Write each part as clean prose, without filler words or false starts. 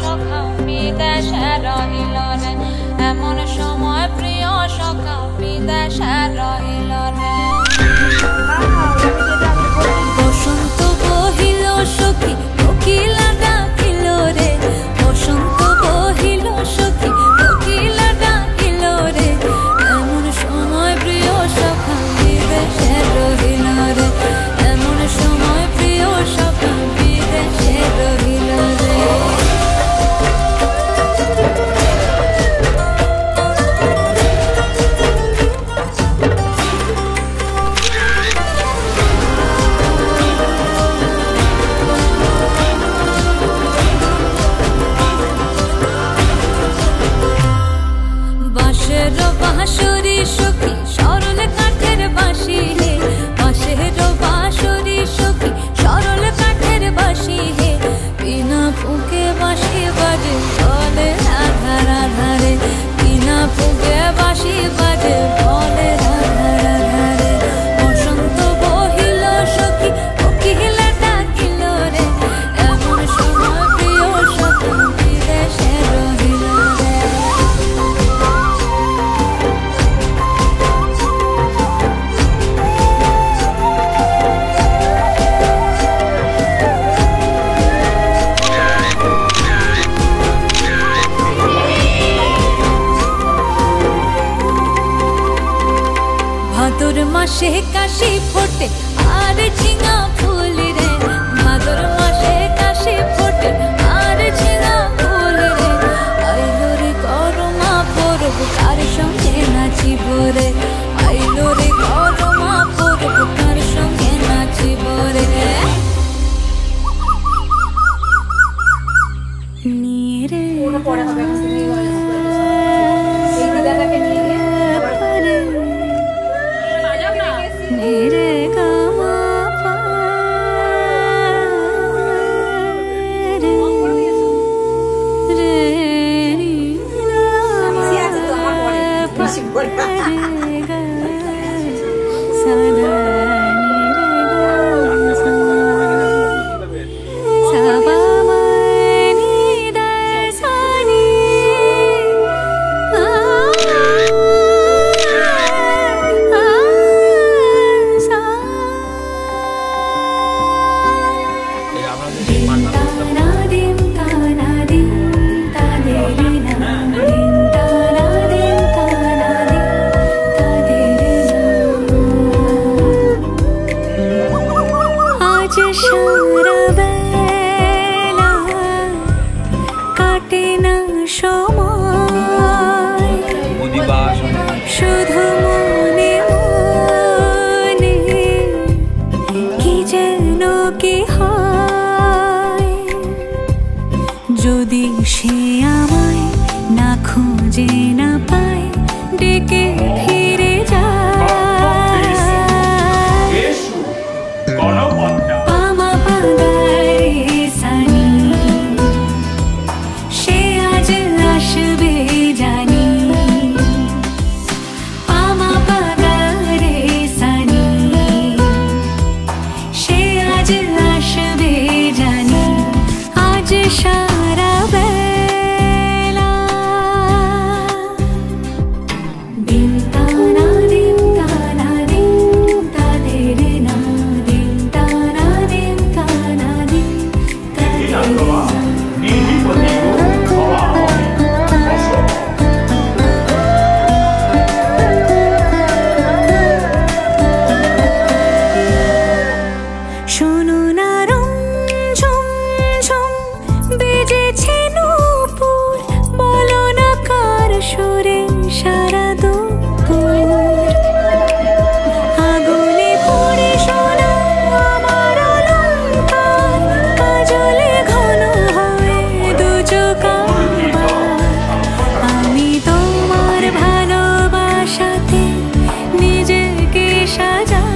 সখা বিদেশে রহিল রে, এমন সময় প্রিয় সখা বিদেশে রহিল রে। বসন্ত বহিল সখী কোকিলা ডাকিল রে, বসন্ত বহিল সখী কোকিলা ডাকিল রে, এমন সময় প্রিয় সখা বিদেশে রহিল রে, এমন সময় প্রিয় সখা বিদেশে রহিল রে। বাঁশের বাঁশরি সখী সরল কাঠের বাঁশি হে, বাঁশের বাঁশরি সখী সরল কাঠের বাঁশি হে, বিনা ফুঁকে বাঁশি বাজে বলে রাধা রাধা রে, বিনা ফুঁকে বাঁশি বাজে বলে রাধা রাধা রে। বসন্ত বহিল সখী কোকিলা ডাকিল রে, এমন সময় প্রিয় সখা বিদেশে রহিল রে। ভাদর মাসে কাশি ফোটে আর ঝিঙা ফুল রে, ভাদর মাসে কাশি ফোটে আর ঝিঙা ফুল রে, আইলো রে করমা পরব কার সঙ্গে নাচিব রে, আইলো রে করমা পরব কার সঙ্গে নাচিব রে। নিয়ে রে পরে হবে मेरे गामा रे रे শুধু মনে মনে কি যেন কি হয়, যদি সে আমায় না খুঁজে না পায় ডেকে ফিরে যায়। পামা পাগারে সানি সে আজ আসবে জানি, পামা পাগারে সানি সে আজ আসবে জানি, আজ সারা বেলা দিন তানা দিন তানা দিন তাদের না দিন তানা দিন তানা দিন তাদের না। শোনো না রং ঝুম ঝুম বেজেছে নূপুর, বলো না কার সুরে সারা দুপুর, আগুনে পড়ে শোনা আমার অলংকার, কাজলে ঘন হয়ে দু চোখ আমার, আমি তোমার ভালোবাসাতে নিজেকে সাজাই,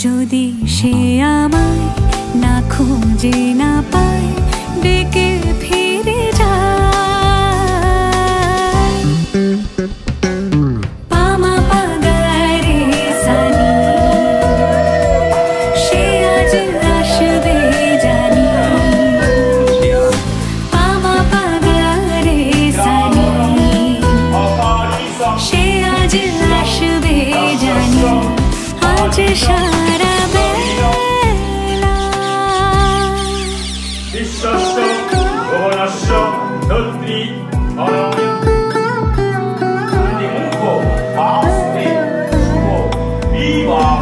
যদি সে আমায় না খুঁজে না পায় ডেকে ফিরে যায়। পামা পাগারে সানি সে আজ আসবে জানি, সারা বেলা বিশ্বস্য ভুবনস্য ধত্রী মুখ বাস্তে শুভ বিবাহ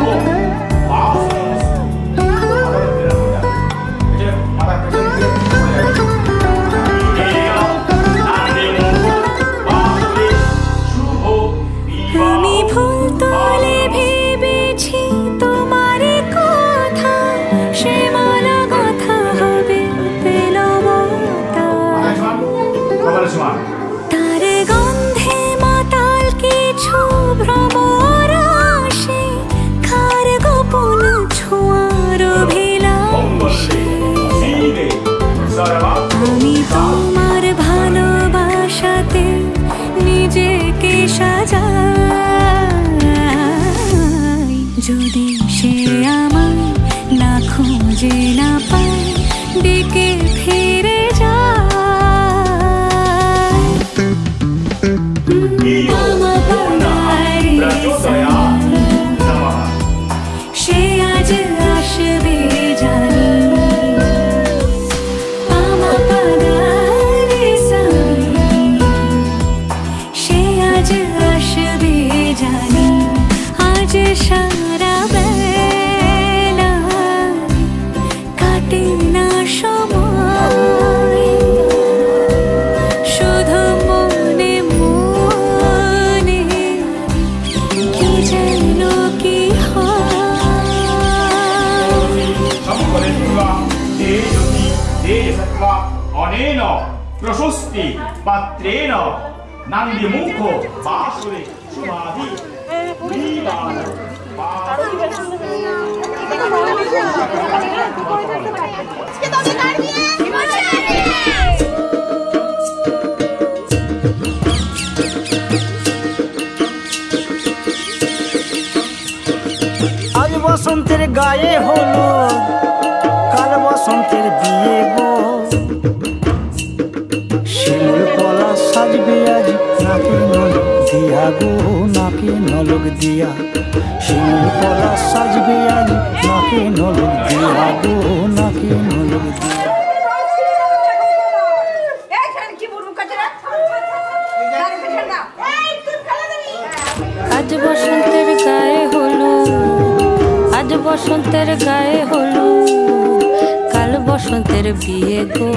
আমি ফুল তোলে ভেবেছি তোমার কথা সে মালা কথা হবে পেলবতা তার গন্ধে মাতাল কিছু ভ্রমর আসে খার গোপন ছোঁয়ার অভিলাষে আমি তোমার ভালোবাসাতে নিজেকে সাজাই যদি সে আমায় না খুঁজে না পায় ডেকে ফিরে যায় সে আজ আসবে জানি সে আজ আসবে জানি আজ সারা বেলা কাটে না সময় শুধু মনে মনে কি যেন কি অনেন প্রশস্তি পাত্রেণ নান্দিমুখ বাসুরে সুমাধি আজ বসন্তের গায়ে হলো কাল বসন্তের বিয়ে গো শিমুল পলা সাজবে আজ নাকে নলক দিয়া গো নাকে নলক দিয়া শিমুল পলা সাজবে আজ নাকে নলক দিয়া গো নাকে নলক দিয়া আজ বসন্তের গায়ে হলো আজ বসন্তের গায়ে হলো কাল বসন্তের বিয়ে গো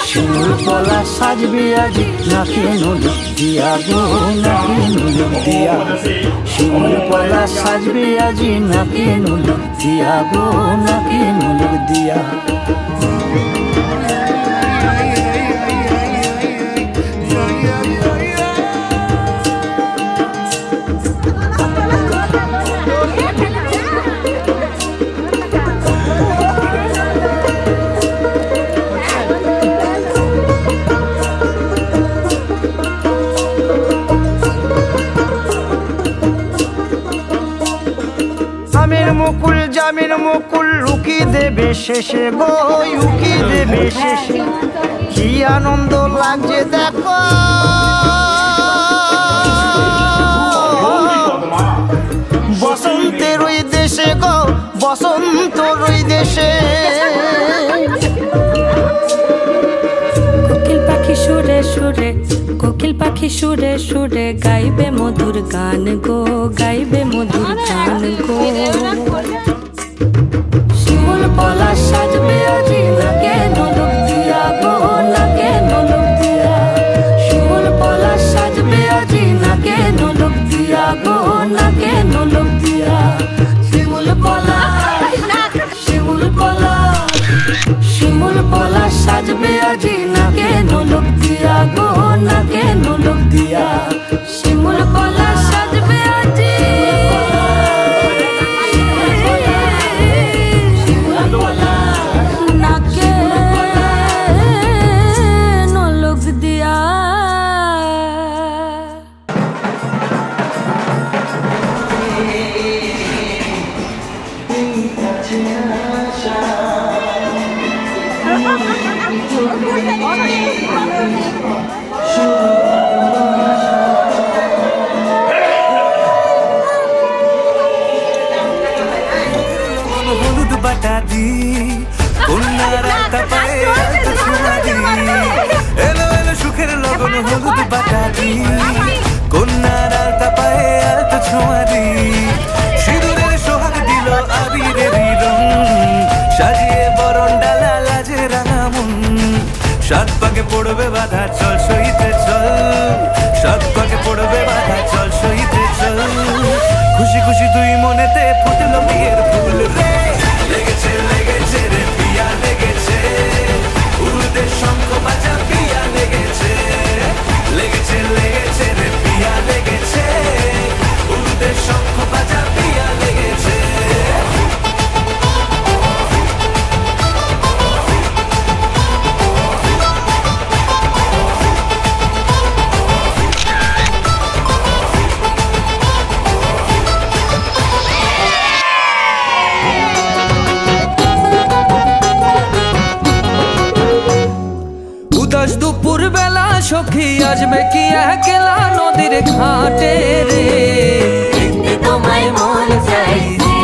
শিমুল পলা সাজবে আজ নাকে নলক দিয়া গো নাকে নলক দিয়া শিমুল পলা সাজবে আজ নাকে নলক দিয়া গো নাকে নলক দিয়া মুকুল জামিন মুকুল লুকি দেবে শেষে গো লুকি দেবে শেষে কি আনন্দ লাগছে দেখো বসন্তের ওই দেশে গো বসন্তর ওই দেশে কোকিল পাখি সুরে সুরে কোকিল পাখি সুরে সুরে গাইবে মধুর গান গো গাইবে মধুর গান গো শিমুল পলা সাজবে আজি নাকে নলক দিয়া গো নাকে নলক দিয়া শিমুল পলা সাজবে আজি নাকে নলক দিয়া গো নাকে নলক দিয়া শিমুল পলা শিমুল পলা শিমুল পলা সাজবে আজি নাকে নলক দিয়া গো নাকে নলক দিয়া শিমুল পলা সাজবে আজি শিমুল পলা নাকে নলক দিয়া বাটা দি কন্যার আলতা পায়ে আলতা ছোঁয়া দি এলো এলো সুখের লগন হলুদ বাটা দি কন্যার আলতা পায়ে আলতা ছোঁয়া দি সিঁদুরের সোহাগ দিল আবিরের রং সাজিয়ে বরণ ডালা লাজে রাঙা মন সাত পাকে পড়বে বাধা চল সইতে চল সাত পাকে পড়বে বাধা চল সইতে চল খুশি খুশি দুই মনেতে ফুটলো বিয়ের ফুল রে লেগেছে লেগেছে রে পিয়া লেগেছে উড়তে শঙ্খ বাজা পিয়া লেগেছে লেগেছে লেগেছে রে পিয়া লেগেছে উড়তে শঙ্খ বাজা পিয়া লেগেছে দুপুর বেলা সখী আসবে কি একলা নদীর ঘাটে রে দেখতে তোমায় মন চাইছে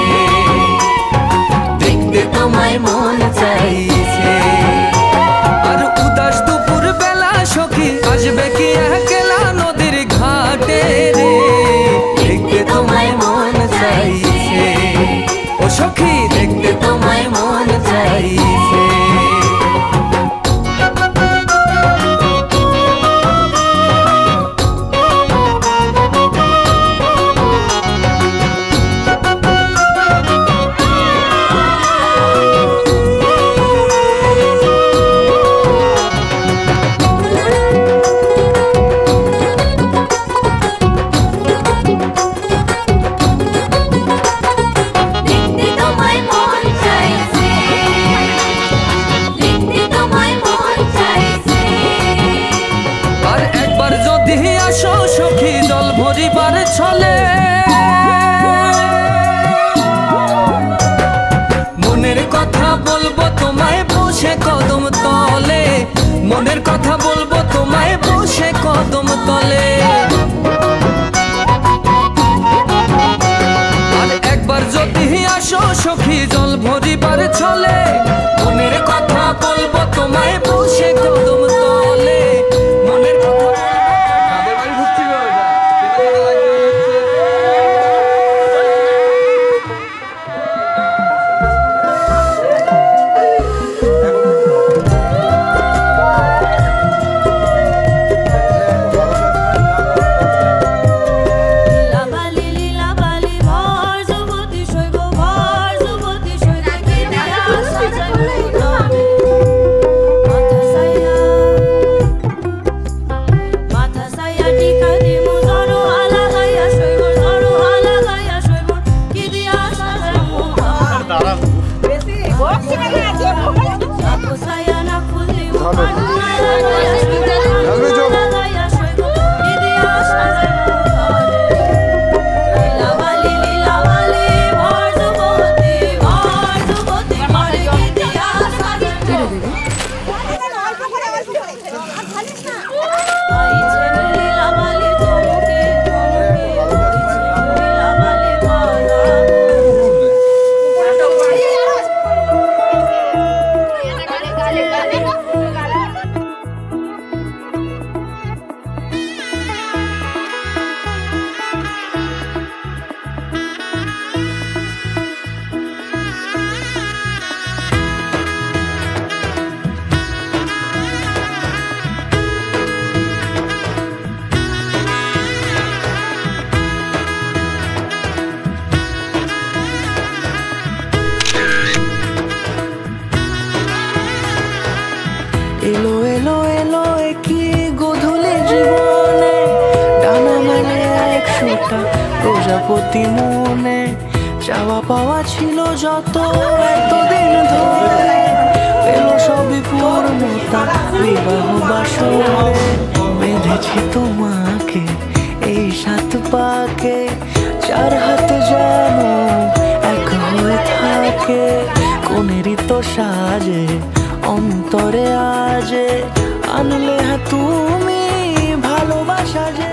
দেখতে তোমায় মন চাইছে আর উদাস দুপুর বেলা সখী আসবে কি একলা নদীর ঘাটে রে দেখতে তোমায় মন চাইছে ও সখী দেখতে তোমায় মন চাইছে ছলে মনের কথা বলবো তোমায় বসে কদম তলে মনের কথা বলবো তোমায় বসে কদম তলে আর একবার যদি আসো সখী জল ভরিবার ছলে মনের কথা বলবো তোমায় বসে কদম তলে মনের কথা এলো এলো এলো কি গোধূলি জীবনে ডানা মেলে একশোটা প্রজাপতি মনে চাওয়া পাওয়া ছিল যত এতদিন ধরে পেল সবই পূর্ণতা বিবাহ বাসরে বেঁধেছি তোমাকে এই সাত পাকে চার হাত যেন এক হয়ে থাকে কোনেরই তো সাজে অন্তরে আজে আনলে তুমি ভালোবাসা যে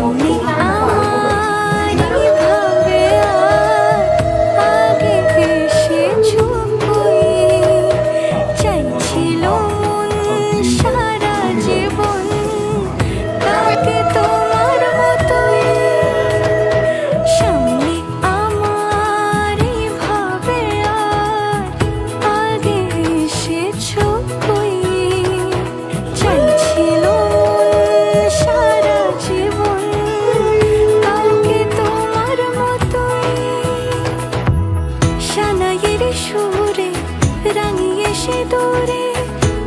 সামনে আমারই ভাবে আগে এসেছো কই চাইছিল মন সারা জীবন তাকে তোমার মতোই সামনে আমারই ভাবে আগে এসেছো কই চাইছিল মন সারা জীবন তাকে তোমার মতোই সানাইয়ের সুরে রাঙিয়ে সে দূরে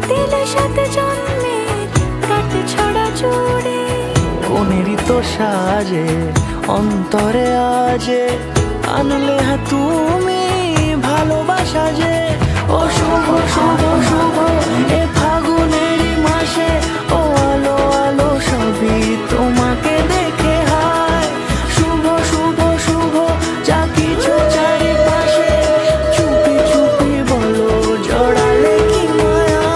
দিল সাথে জন্মের কাট ছড়া জুড়ে কোনেরই তো সাজে অন্তরে আজে আনলে তুমি ভালোবাসা যে ও শুভ শুভ শুভ এ ফাগুনেরই মাসে ও আলো আলো সবই তোমাকে দেখে হায় শুভ শুভ শুভ যা কিছু চারিপাশে চুপি চুপি বলো জড়ালে কি মায়া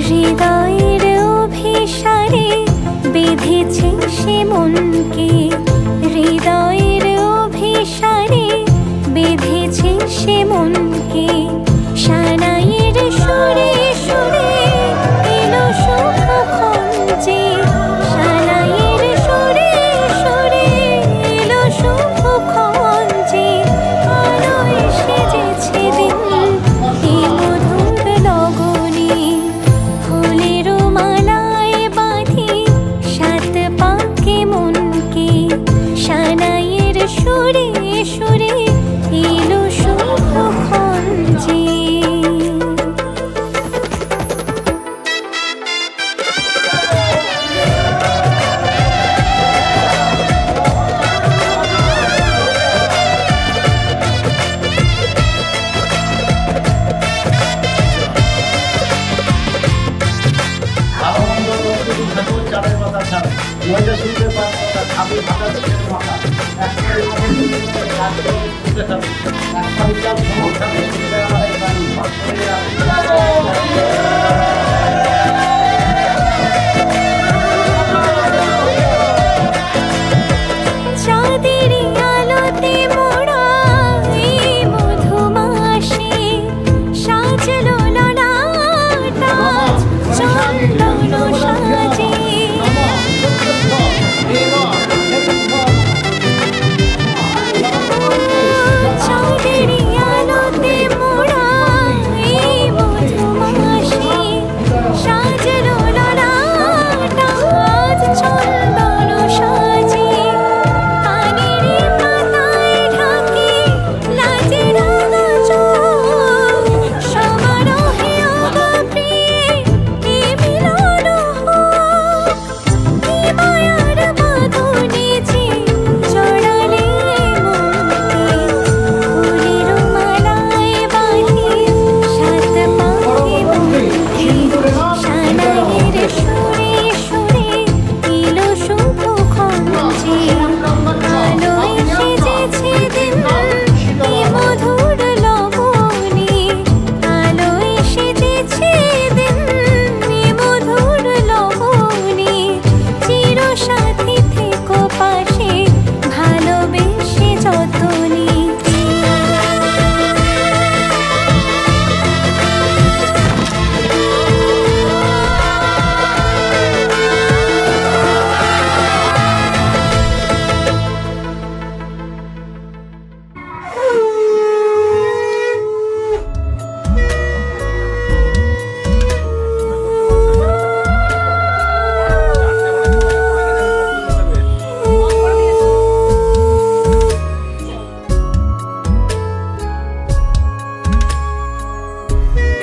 হৃদয়ের অভিসারে বেঁধেছে সে মনকে হৃদয়ের অভিসারে বেঁধেছে সে মনকে সানাইয়ের সুরে সুরে এলো শুভক্ষণ যে সানাইয়ের সুরে সুরে এলো শুভক্ষণ যে আলো এসেছে দিন এই মধুর লগনে ফুলের মালায় বাঁধি সাত পাকে মনকে সানাইয়ের সুরে সুরে এলো শুভক্ষণ যে একটা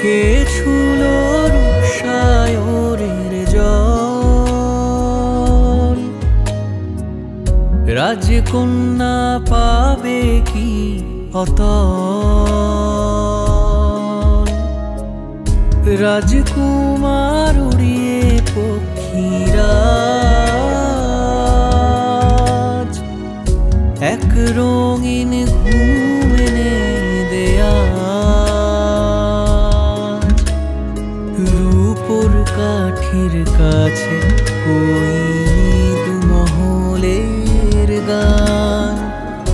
কে ছুলো রূপসায়রের জল রাজকন্যা পাবে কি অতল রাজকুমার উড়িয়ে পক্ষীরাজ এক রঙিন ঘুম এনে দেয়া রূপোর কাঠির কাছে ওই দুমহলের গান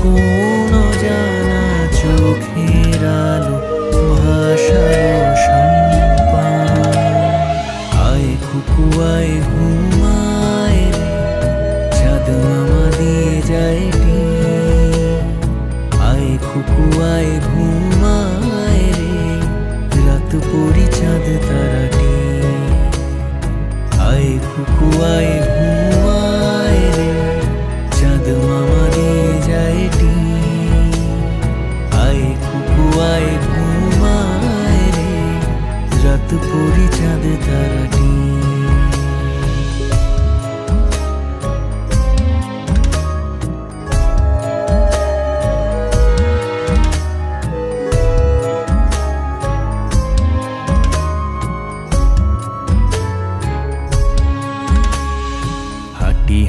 কোন জানা চোখের আলো ভাষার সম্পান আয় খুকুয়ায় ঘুমায় রে চাঁদ মামা দিয়ে যায় আয় খুকুয়ায় ঘুমায় রে রাত পরি চাঁদ তারাটি আয় খুকুয়ায় ঘুমায় রে চাঁদ মামা দিয়ে যায় আয় খুকুয়ায় ঘুমায় রে রাত পরি চাঁদ তারাটি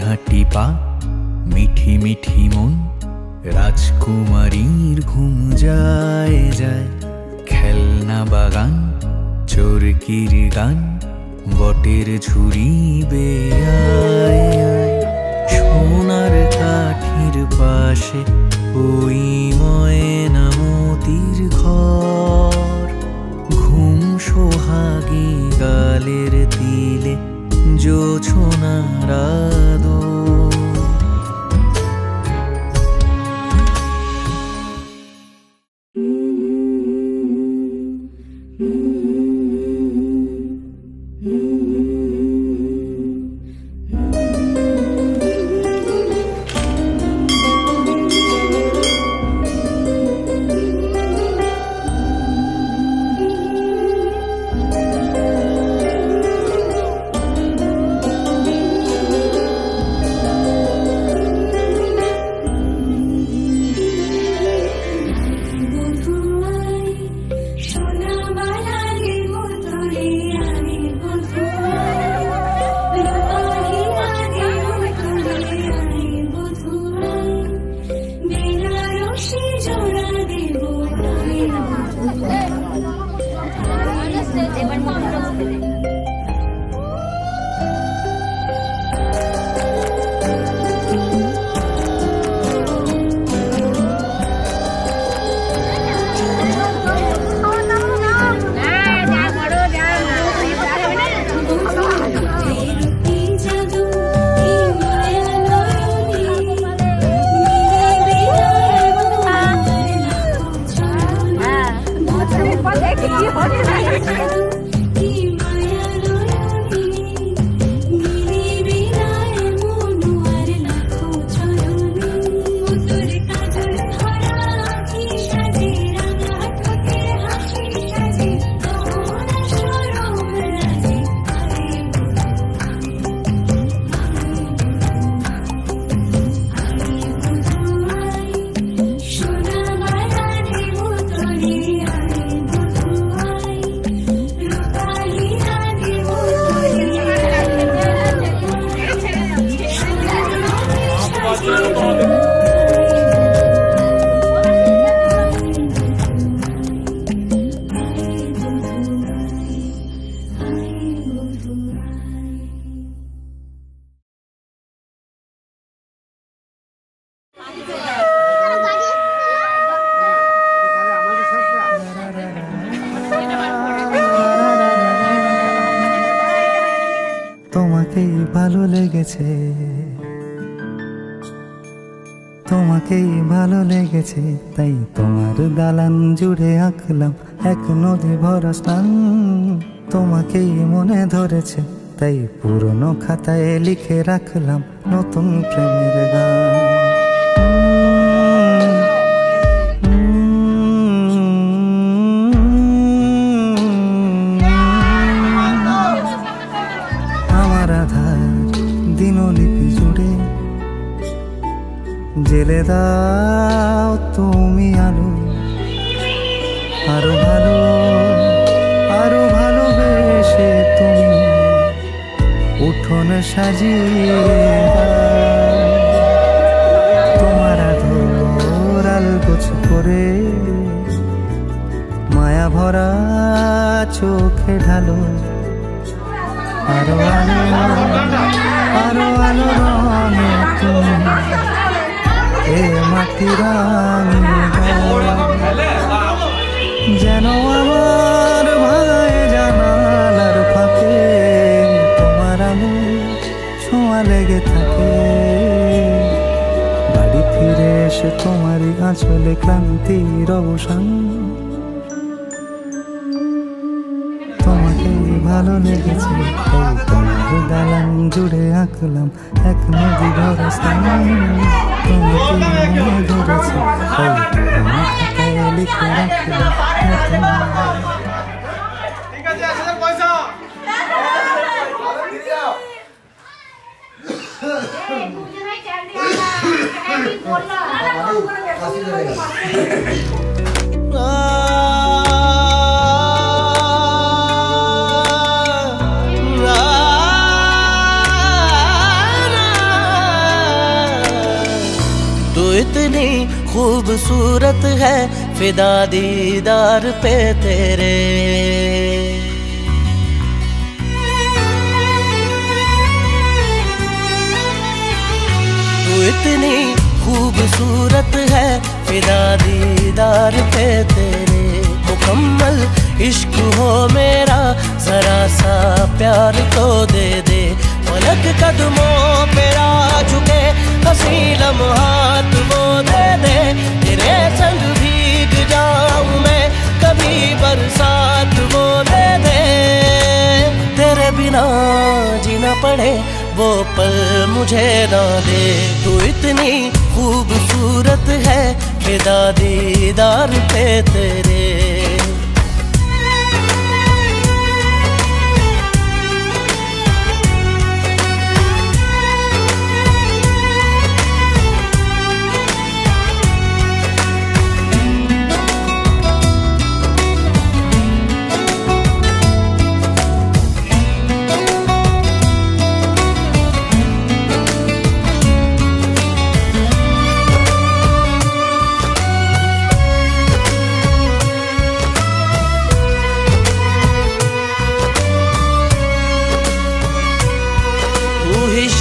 হাঁটি পা মিঠি মিঠি মন রাজকুমারীর ঘুম যায় যায় খেলনা বাগান চোরকির গান বটের ঝুড়ি বেয়ায় সোনার কাঠির পাশে ওই ময়না মতির ঘর ঘুম সোহাগী গালের তিলে জোছনার আদর তোমাকেই ভালো লেগেছে, তোমাকেই ভালো লেগেছে, তাই তোমার দালান জুড়ে আঁকলাম এক নদী ভরা স্নান। তোমাকেই মনে ধরেছে, তাই পুরনো খাতায় লিখে রাখলাম নতুন প্রেমের গান। দাও তুমি আলো, আরো ভালো আরো ভালোবেসে তুমি উঠোন সাজিয়ে দাও। তোমার আদর আলগোছ করে মায়া ভরা চোখে ঢালো, আরো আলো আরো আলো রঙে তুমি এ মাটি রাঙিয়ে যেন আমার ভাই জানালার ফাঁকে তোমার আলো ছোঁয়া লেগে থাকে। বাড়ি ফিরে এসে তোমারই আঁচলে ক্লান্তির অবসান, তোমাকে ভালো লেগেছে তাই তোমার দালান জুড়ে আঁকলাম এক নদী ভরা স্থান। তোমাকে মনে ধরেছে তাই আমার খাতায় লিখে রাখলাম। तू इतनी खूबसूरत है फिदा दीदार पे तेरे, तू इतनी खूबसूरत है फिदा दीदार पे तेरे। मुकम्मल इश्क हो मेरा जरा सा प्यार तो दे दे, पलक कदमों पे आ झुके हंसी लम्हात वो दे दे। तेरे संग भीग जाऊं मैं कभी बरसात वो दे दे। तेरे बिना जीना पड़े वो पल मुझे ना दे। तू इतनी खूबसूरत है फिदा दीदार पे तेरे।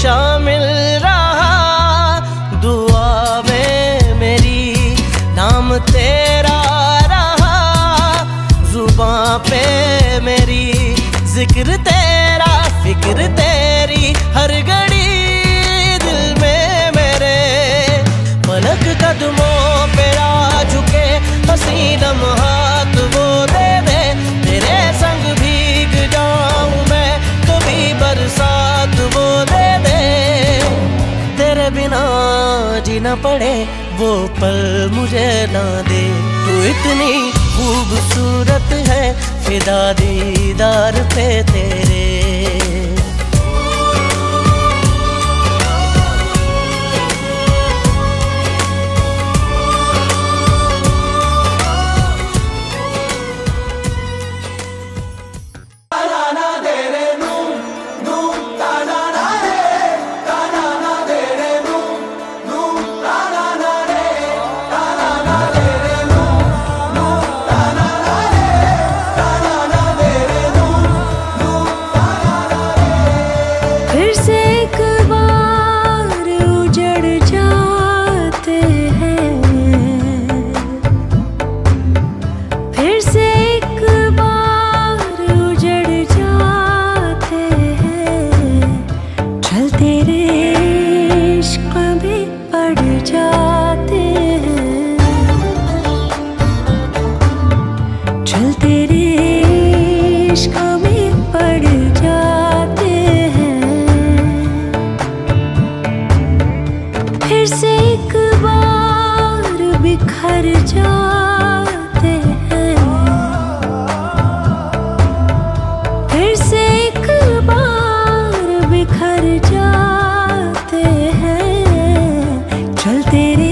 शामिल रहा दुआ में मेरी, नाम तेरा रहा जुबां पे मेरी। जिक्र तेरा फिक्र तेरी हर घड़ी दिल में मेरे। पलक कदमों पे आ झुके हंसी लम्हात वो दे दे। तेरे संग भीग जाऊं मैं कभी बरसात वो दे दे। तेरे बिना जीना पड़े वो पल मुझे ना दे। तू इतनी खूबसूरत है फिदा दीदार पे तेरे। बिखर जाते हैं, चल तेरे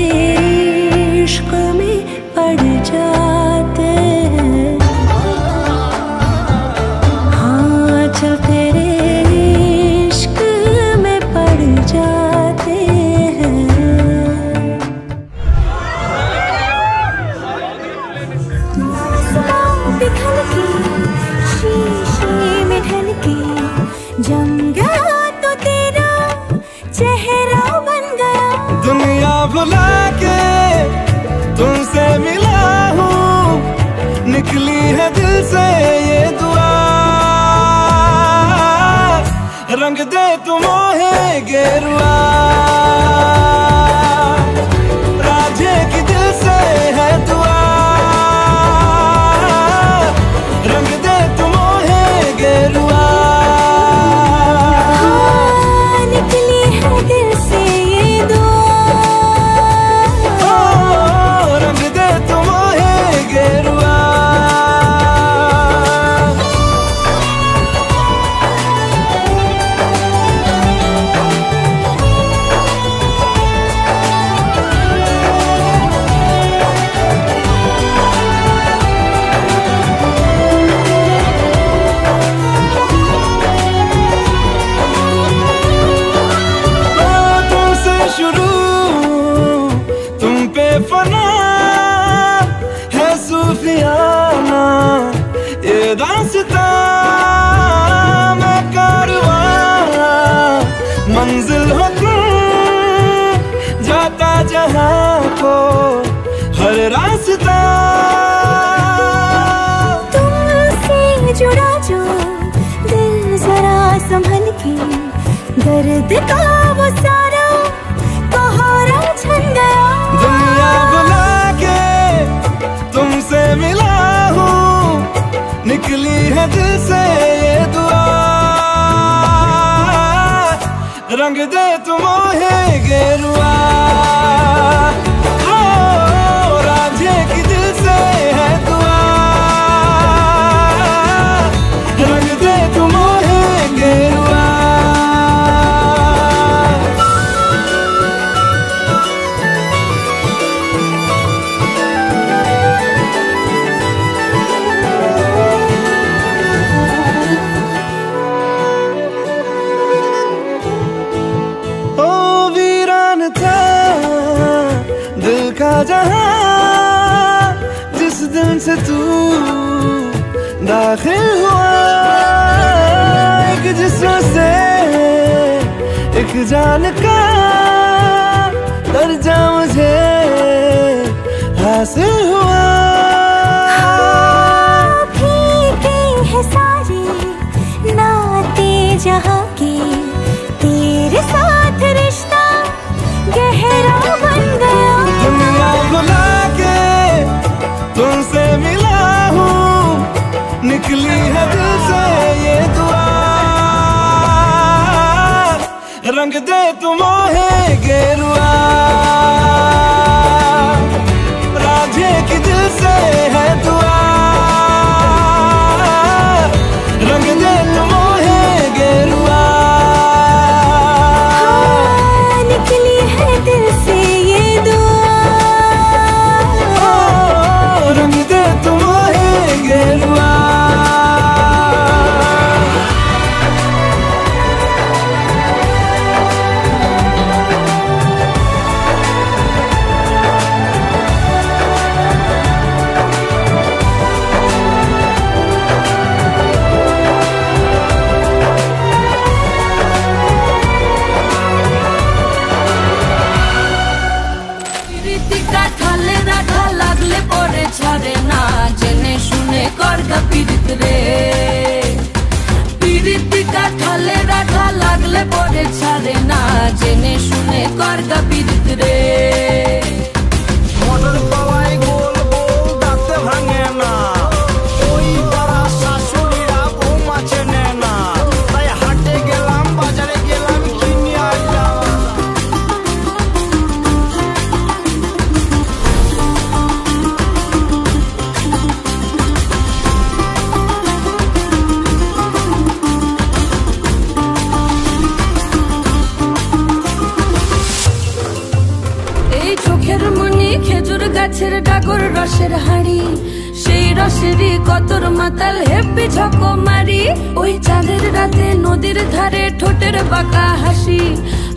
दे तू मोहे गेरुआ, राजे की दिल से है दुआ, रंग दे तू मोहे गेरुआ। निकली है दिल से ये दुआ, रंग दे तू मोहे गेरुआ। फना है सूफियाना ये दास्तां, मैं कारवां मंजिल हो तुम, जाता जहां को हर रास्ता। तुमसे जुड़ा जो दिल जरा संभल के, दर्द का वो सारा सहारा छन गया। दुनिया बुला के तुमसे मिला हूँ, निकली है दिल से ये दुआ, रंग दे तू मोहे गेरुआ। राजे की दिल से है दुआ, रंग दे तू मोहे गेरुआ। जहां जिस दिन से तू दाखिल हुआ, एक जिस्म से एक जान का दर्जा मुझे हासिल हुआ। फीके है सारे नाते जहां के, तेरे साथ रिश्ता गहरा बन गया। दुनिया बुला के तुमसे मिला हूँ, निकली है दिल से ये दुआ, रंग दे तू मोहे गेरुआ। राजे की दिल से है दुआ, रंग दे तू मोहे गेरुआ। निकली है दिल से ये दुआ, रंग दे तू मोहे गेरुआ। ছাড়ে না জেনে শুনে করগা পীড়িত রে, পীড়িত কাঠালে রাখা লাগলে পরে ছাড়ে না জেনে শুনে করগা পীড়িত রে। মটর পাওয়ায় গোল গোল দাঁতে ভাঙে না, ওই পাড়া শাশুড়িরা বউ মাছে নেয় না, তাই হাটে গেলাম বাজারে গেলাম কিনে আনলাম। খেজুর গাছের ডাগর রসের হাড়ি, সেই রসেরই কতর মাতাল হেপি ঝকো মারি। ওই চাঁদের রাতে নদীর ধারে ঠোঁটের বাঁকা হাসি,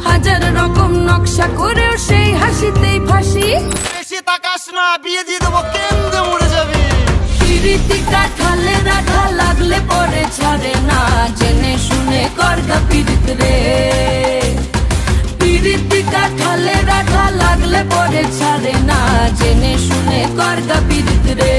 হাজার রকম নকশা করেও সেই হাসিতেই ফাঁসি। বেশি তাকাস না, বিয়ে দিয়ে দেবো, কেন্দ্রে মরে যাবি। পিরিতি কাঠালে রাখা লাগলে পরে ছাড়ে না জেনে শুনে করগা পীড়িত রে, পিরিতি কাঠালে রাখা লাগলে পরে ছাড়ে না জেনে শুনে করগা পীড়িত রে।